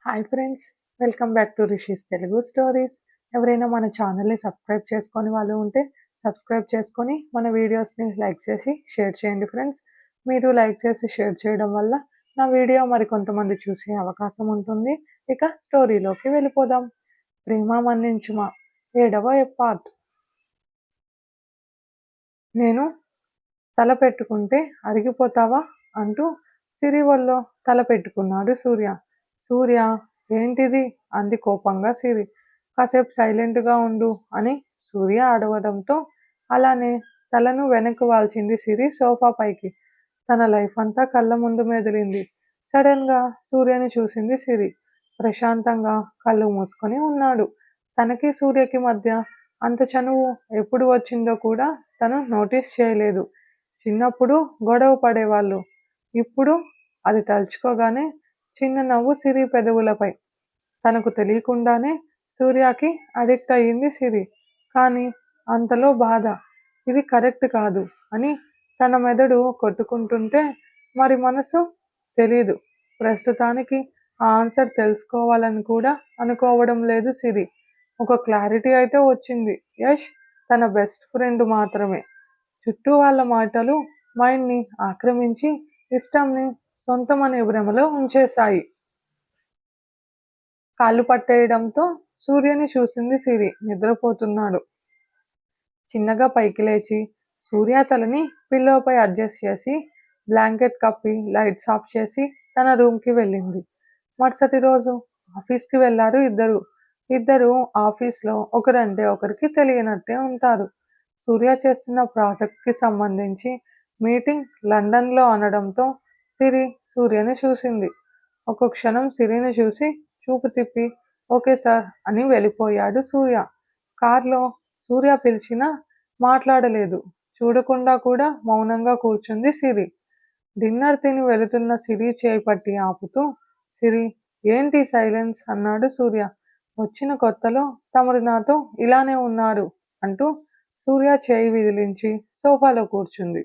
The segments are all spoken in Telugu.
Hi friends, welcome back to rishis Telugu stories. ఎవరైనా మన ఛానల్ని సబ్స్క్రైబ్ చేసుకొని వాళ్ళు ఉంటే సబ్స్క్రైబ్ చేసుకొని మన వీడియోస్ని లైక్ చేసి షేర్ చేయండి ఫ్రెండ్స్. మీరు లైక్ చేసి షేర్ చేయడం వల్ల నా వీడియో మరి కొంతమంది చూసే అవకాశం ఉంటుంది. ఇక స్టోరీలోకి వెళ్ళిపోదాం. ప్రేమ మన్నించుమా 7వ పార్ట్. నేను తల పెట్టుకుంటే అరిగిపోతావా అంటూ సిరి వల్లో తల పెట్టుకున్నాడు సూర్య. సూర్య, ఏంటిది అంది కోపంగా సిరి. కాసేపు సైలెంట్గా ఉండు అని సూర్య అడగడంతో అలానే తలను వెనక్కు వాల్చింది సిరి సోఫా పైకి. తన లైఫ్ అంతా కళ్ళ ముందు మెదిలింది. సడన్గా సూర్యని చూసింది సిరి. ప్రశాంతంగా కళ్ళు మూసుకొని ఉన్నాడు. తనకి సూర్యకి మధ్య అంత చనువు ఎప్పుడు వచ్చిందో కూడా తను నోటీస్ చేయలేదు. చిన్నప్పుడు గొడవ పడేవాళ్ళు. ఇప్పుడు అది తలుచుకోగానే చిన్న నవ్వు సిరి పెదవులపై. తనకు తెలియకుండానే సూర్యకి అడిక్ట్ అయ్యింది సిరి. కానీ అంతలో బాధ, ఇది కరెక్ట్ కాదు అని తన మెదడు కొట్టుకుంటుంటే మరి మనసు తెలీదు. ప్రస్తుతానికి ఆ ఆన్సర్ తెలుసుకోవాలని కూడా అనుకోవడం లేదు సిరి. ఒక క్లారిటీ అయితే వచ్చింది, యష్ తన బెస్ట్ ఫ్రెండ్ మాత్రమే. చుట్టూ వాళ్ళ మాటలు మైండ్ని ఆక్రమించి ఇష్టంని సొంతమనే భ్రమలో ఉంచేశాయి. కాళ్ళు పట్టేయడంతో సూర్యని చూసింది సిరి. నిద్రపోతున్నాడు. చిన్నగా పైకి లేచి సూర్య తలని పిల్లోపై అడ్జస్ట్ చేసి బ్లాంకెట్ కప్పి లైట్స్ ఆఫ్ చేసి తన రూమ్కి వెళ్ళింది. మరుసటి రోజు ఆఫీస్కి వెళ్ళారు ఇద్దరు. ఇద్దరు ఆఫీస్లో ఒకరంటే ఒకరికి తెలియనట్టే ఉంటారు. సూర్య చేస్తున్న ప్రాజెక్ట్కి సంబంధించి మీటింగ్ లండన్లో అనడంతో సిరి సూర్యని చూసింది. ఒక క్షణం సిరిని చూసి చూపు తిప్పి ఓకే సార్ అని వెళ్ళిపోయాడు సూర్య. కార్లో సూర్య పిలిచినా మాట్లాడలేదు. చూడకుండా కూడా మౌనంగా కూర్చుంది సిరి. డిన్నర్ తిని వెళుతున్న సిరి చేయి పట్టి ఆపుతూ, సిరి, ఏంటి సైలెన్స్ అన్నాడు సూర్య. వచ్చిన కొత్తలో తమరు నాతో ఇలానే ఉన్నారు అంటూ సూర్య చేయి విదిలించి సోఫాలో కూర్చుంది.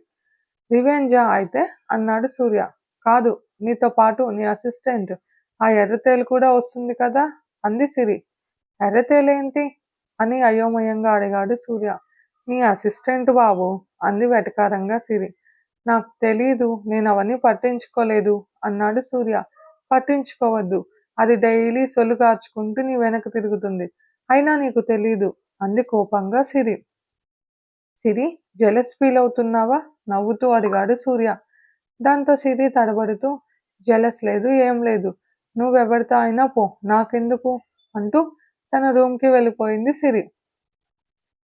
రివెంజా అయితే అన్నాడు సూర్య. కాదు, నీతో పాటు నీ అసిస్టెంట్ ఆ ఎర్రతేలు కూడా వస్తుంది కదా అంది సిరి. ఎర్రతేలేంటి అని అయోమయంగా అడిగాడు సూర్య. నీ అసిస్టెంట్ బాబు అంది వెటకారంగా సిరి. నాకు తెలీదు, నేను అవన్నీ పట్టించుకోలేదు అన్నాడు సూర్య. పట్టించుకోవద్దు, అది డైలీ సొల్లు కార్చుకుంటూ నీ వెనక తిరుగుతుంది. అయినా నీకు తెలీదు అంది కోపంగా సిరి. సిరి, జెలస్ ఫీల్ అవుతున్నావా నవ్వుతూ అడిగాడు సూర్య. దాంతో సిరి తడబడుతూ, జెలస్ లేదు, ఏం లేదు, నువ్వెవరితో అయినా పో, నాకెందుకు అంటూ తన రూమ్కి వెళ్ళిపోయింది సిరి.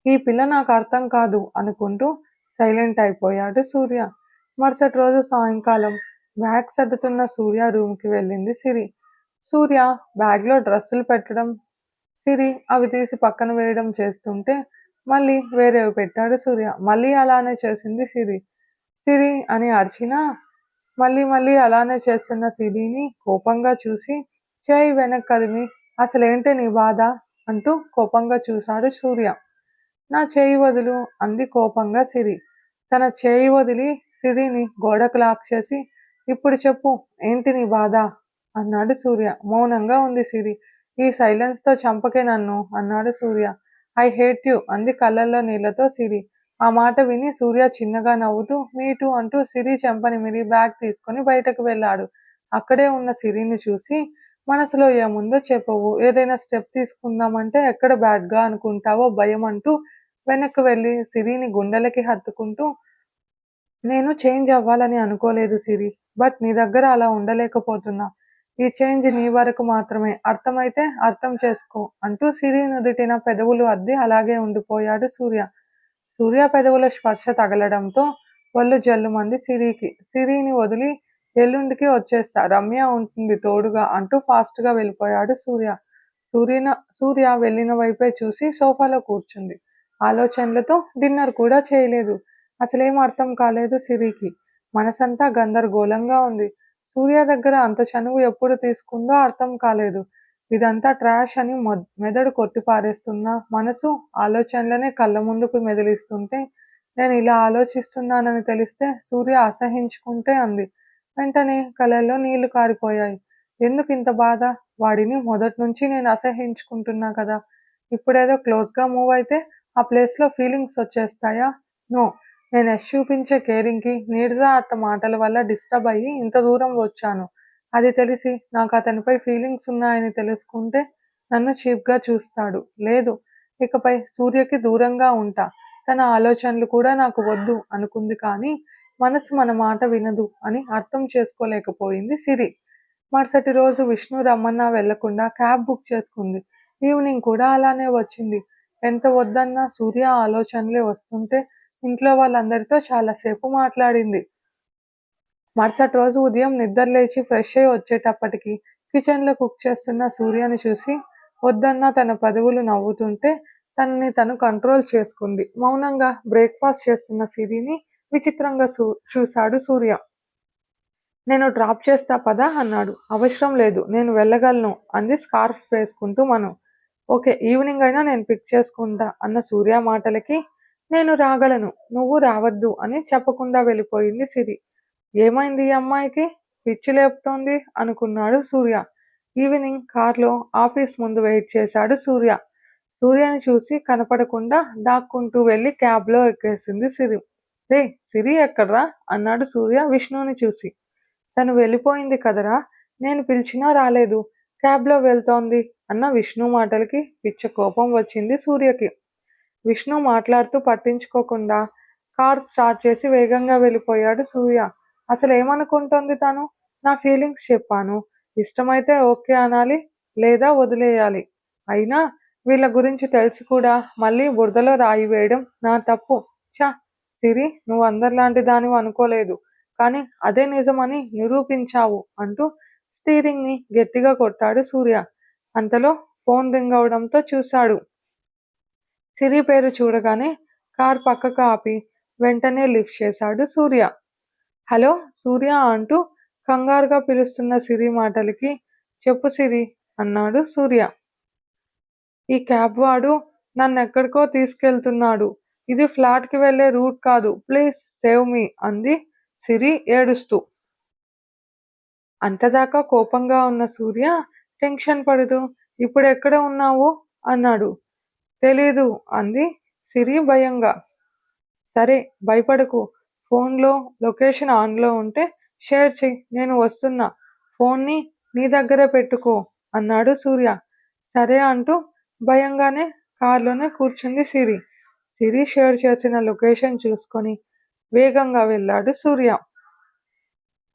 ఈ పిల్ల నాకు అర్థం కాదు అనుకుంటూ సైలెంట్ అయిపోయాడు సూర్య. మరుసటి రోజు సాయంకాలం బ్యాగ్ సర్దుతున్న సూర్య రూమ్కి వెళ్ళింది సిరి. సూర్య బ్యాగ్లో డ్రెస్సులు పెట్టడం, సిరి అవి తీసి పక్కన వేయడం చేస్తుంటే మళ్ళీ వేరేవి పెట్టాడు సూర్య. మళ్ళీ అలానే చేసింది సిరి. సిరి అని అరిచినా మళ్ళీ మళ్ళీ అలానే చేస్తున్న సిరిని కోపంగా చూసి చేయి వెనక్కి కదిమి అసలేంటి నీ బాధ అంటూ కోపంగా చూశాడు సూర్య. నా చేయి వదులు అంది కోపంగా సిరి. తన చేయి వదిలి సిరిని గోడకు లాక్ చేసి ఇప్పుడు చెప్పు, ఏంటి నీ బాధ అన్నాడు సూర్య. మౌనంగా ఉంది సిరి. ఈ సైలెన్స్తో చంపకే నన్ను అన్నాడు సూర్య. ఐ హేట్ యు అంది కళ్ళల్లో నీళ్లతో సిరి. ఆ మాట విని సూర్య చిన్నగా నవ్వుతూ మీటూ అంటూ సిరి చెంపనిమిరి బ్యాగ్ తీసుకుని బయటకు వెళ్ళాడు. అక్కడే ఉన్న సిరిని చూసి మనసులో ఏముందో చెప్పవు, ఏదైనా స్టెప్ తీసుకుందామంటే ఎక్కడ బ్యాడ్గా అనుకుంటావో భయం అంటూ వెనక్కి వెళ్ళి సిరిని గుండెలకి హత్తుకుంటూ, నేను చేంజ్ అవ్వాలని అనుకోలేదు సిరి, బట్ నీ దగ్గర అలా ఉండలేకపోతున్నా. ఈ చేంజ్ నీ వరకు మాత్రమే, అర్థమైతే అర్థం చేసుకో అంటూ సిరి నుదిటిన పెదవులు అద్ది అలాగే ఉండిపోయాడు సూర్య. సూర్య పెదవుల స్పర్శ తగలడంతో ఒళ్ళు జల్లుమంది సిరికి. సిరిని వదిలి ఎల్లుండికి వచ్చేస్తా, రమ్య ఉంటుంది తోడుగా అంటూ ఫాస్ట్గా వెళ్ళిపోయాడు సూర్య. సూర్య వెళ్ళిన వైపే చూసి సోఫాలో కూర్చుంది. ఆలోచనలతో డిన్నర్ కూడా చేయలేదు. అసలేం అర్థం కాలేదు సిరికి. మనసంతా గందరగోళంగా ఉంది. సూర్య దగ్గర అంత చనువు ఎప్పుడు తీసుకుందో అర్థం కాలేదు. ఇదంతా ట్రాష్ అని మెదడు కొట్టిపారేస్తున్న మనసు ఆలోచనలనే కళ్ళ ముందుకు మెదిలిస్తుంటే నేను ఇలా ఆలోచిస్తున్నానని తెలిస్తే సూర్య అసహించుకుంటే అంది. వెంటనే కళ్ళల్లో నీళ్లు కారిపోయాయి. ఎందుకు ఇంత బాధ? వాడిని మొదటి నుంచి నేను అసహ్యించుకుంటున్నా కదా! ఇప్పుడేదో క్లోజ్‌గా మూవ్ అయితే ఆ ప్లేస్‌లో ఫీలింగ్స్ వచ్చేస్తాయా? నో. నేను యష్ చూపించే కేరింగ్‌కి నీరజ అత్త మాటల వల్ల డిస్టర్బ్ అయ్యి ఇంత దూరం వచ్చాను. అది తెలిసి నాకు అతనిపై ఫీలింగ్స్ ఉన్నాయని తెలుసుకుంటే నన్ను చీప్‌గా చూస్తాడు. లేదు, ఇకపై సూర్యకి దూరంగా ఉంటా. తన ఆలోచనలు కూడా నాకు వద్దు అనుకుంది కానీ మనసు మన మాట వినదు అని అర్థం చేసుకోలేకపోయింది సిరి. మరుసటి రోజు విష్ణు రమ్మన్నా వెళ్ళకుండా క్యాబ్ బుక్ చేసుకుంది. ఈవినింగ్ కూడా అలానే వచ్చింది. ఎంత వద్దన్నా సూర్య ఆలోచనలే వస్తుంటే ఇంట్లో వాళ్ళందరితో చాలాసేపు మాట్లాడింది. మరుసటి రోజు ఉదయం నిద్రలేచి ఫ్రెష్ అయి వచ్చేటప్పటికి కిచెన్లో కుక్ చేస్తున్న సూర్యని చూసి వద్దన్నా తన పెదవులు నవ్వుతుంటే తనని తను కంట్రోల్ చేసుకుంది. మౌనంగా బ్రేక్ఫాస్ట్ చేస్తున్న సిరిని విచిత్రంగా చూశాడు సూర్య. నేను డ్రాప్ చేస్తా పదా అన్నాడు. అవసరం లేదు, నేను వెళ్ళగలను అంది స్కార్ఫ్ వేసుకుంటూ మను. ఓకే, ఈవినింగ్ అయినా నేను పిక్ చేసుకుంటా అన్న సూర్య మాటలకి నేను రాగలను, నువ్వు రావద్దు అని చెప్పకుండా వెళ్ళిపోయింది సిరి. ఏమైంది ఈ అమ్మాయికి, పిచ్చి లేపుతోంది అనుకున్నాడు సూర్య. ఈవినింగ్ కార్లో ఆఫీస్ ముందు వెయిట్ చేశాడు సూర్య. సూర్యని చూసి కనపడకుండా దాక్కుంటూ వెళ్ళి క్యాబ్లో ఎక్కేసింది సిరి. రే సిరి ఎక్కడ్రా అన్నాడు సూర్య విష్ణుని చూసి. తను వెళ్ళిపోయింది కదరా, నేను పిలిచినా రాలేదు, క్యాబ్లో వెళ్తోంది అన్న విష్ణు మాటలకి పిచ్చ కోపం వచ్చింది సూర్యకి. విష్ణు మాట్లాడుతూ పట్టించుకోకుండా కార్ స్టార్ట్ చేసి వేగంగా వెళ్ళిపోయాడు సూర్య. అసలు ఏమనుకుంటోంది తను? నా ఫీలింగ్స్ చెప్పాను, ఇష్టమైతే ఓకే అనాలి, లేదా వదిలేయాలి. అయినా వీళ్ళ గురించి తెలిసి కూడా మళ్ళీ బురదలో రాయి వేయడం నా తప్పు. ఛ! సిరి, నువ్వు అందరిలాంటి దానివి అనుకోలేదు, కానీ అదే నిజమని నిరూపించావు అంటూ స్టీరింగ్ని గట్టిగా కొట్టాడు సూర్య. అంతలో ఫోన్ రింగ్ అవడంతో చూశాడు. సిరి పేరు చూడగానే కార్ పక్కకు ఆపి వెంటనే లిఫ్ట్ చేశాడు సూర్య. హలో సూర్య అంటూ కంగారుగా పిలుస్తున్న సిరి మాటలకి చెప్పు సిరి అన్నాడు సూర్య. ఈ క్యాబ్ వాడు నన్నెక్కడికో తీసుకెళ్తున్నాడు. ఇది ఫ్లాట్‌కి వెళ్ళే రూట్ కాదు. ప్లీజ్ సేవ్ మీ అంది సిరి ఏడుస్తూ. అంతదాకా కోపంగా ఉన్న సూర్య టెన్షన్ పడుతూ ఇప్పుడెక్కడ ఉన్నావు అన్నాడు. తెలీదు అంది సిరి భయంగా. సరే భయపడకు, ఫోన్లో లొకేషన్ ఆన్లో ఉంటే షేర్ చెయ్యి, నేను వస్తున్నా, ఫోన్ని నీ దగ్గరే పెట్టుకో అన్నాడు సూర్య. సరే అంటూ భయంగానే కార్లోనే కూర్చుంది సిరి. సిరి షేర్ చేసిన లొకేషన్ చూసుకొని వేగంగా వెళ్ళాడు సూర్య.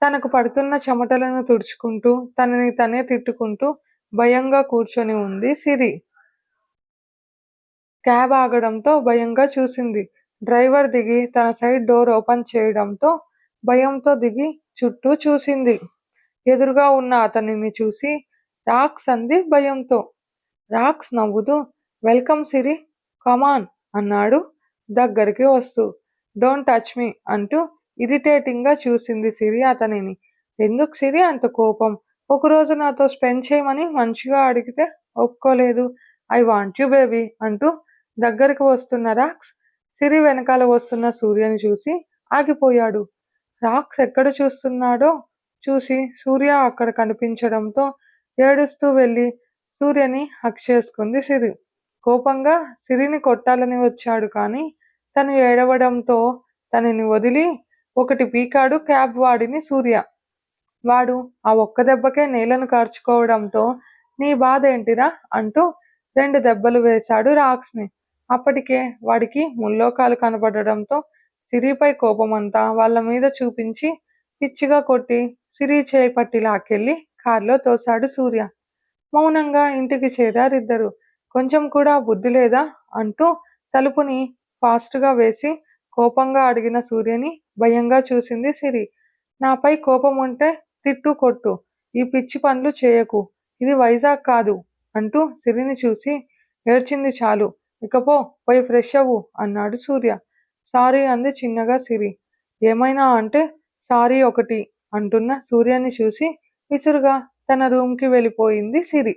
తనకు పడుతున్న చెమటలను తుడుచుకుంటూ తనని తనే తిట్టుకుంటూ భయంగా కూర్చొని ఉంది సిరి. క్యాబ్ ఆగడంతో భయంగా చూసింది. డ్రైవర్ దిగి తన సైడ్ డోర్ ఓపెన్ చేయడంతో భయంతో దిగి చుట్టూ చూసింది. ఎదురుగా ఉన్న అతనిని చూసి రాక్స్ అంది భయంతో. రాక్స్ నవ్వుతూ వెల్కమ్ సిరి, కమాన్ అన్నాడు దగ్గరికి వస్తూ. డోంట్ టచ్ మీ అంటూ ఇరిటేటింగ్గా చూసింది సిరి అతనిని. ఎందుకు సిరి అంత కోపం? ఒకరోజు నాతో స్పెండ్ చేయమని మంచిగా అడిగితే ఒప్పుకోలేదు. ఐ వాంట్ యు బేబీ అంటూ దగ్గరికి వస్తున్న రాక్స్ సిరి వెనకాల వస్తున్న సూర్యని చూసి ఆగిపోయాడు. రాక్స్ ఎక్కడ చూస్తున్నాడో చూసి సూర్య అక్కడ కనిపించడంతో ఏడుస్తూ వెళ్ళి సూర్యని హగ్ చేసుకుంది సిరి. కోపంగా సిరిని కొట్టాలని వచ్చాడు కానీ తను ఏడవడంతో తనని వదిలి ఒకటి పీకాడు క్యాబ్ వాడిని సూర్య. వాడు ఆ ఒక్క దెబ్బకే నేలను కార్చుకోవడంతో నీ బాధేంటిరా అంటూ 2 దెబ్బలు వేశాడు రాక్స్ని. అప్పటికే వాడికి ముల్లోకాలు కనబడడంతో సిరిపై కోపమంతా వాళ్ళ మీద చూపించి పిచ్చిగా కొట్టి సిరి చేయి పట్టి లాక్కెళ్ళి కార్లో తోశాడు సూర్య. మౌనంగా ఇంటికి చేరారిద్దరు. కొంచెం కూడా బుద్ధి లేదా అంటూ తలుపుని ఫాస్ట్‌గా వేసి కోపంగా అడిగిన సూర్యని భయంగా చూసింది సిరి. నాపై కోపం ఉంటే తిట్టు కొట్టు, ఈ పిచ్చి పనులు చేయకు, ఇది వైజాగ్ కాదు అంటూ సిరిని చూసి ఏడ్చింది చాలు, ఇకపో పోయి ఫ్రెష్ అవ్వు అన్నాడు సూర్య. సారీ అంది చిన్నగా సిరి. ఏమైనా అంటే సారీ ఒకటి అంటున్న సూర్యని చూసి విసురుగా తన రూమ్‌కి వెళ్ళిపోయింది సిరి.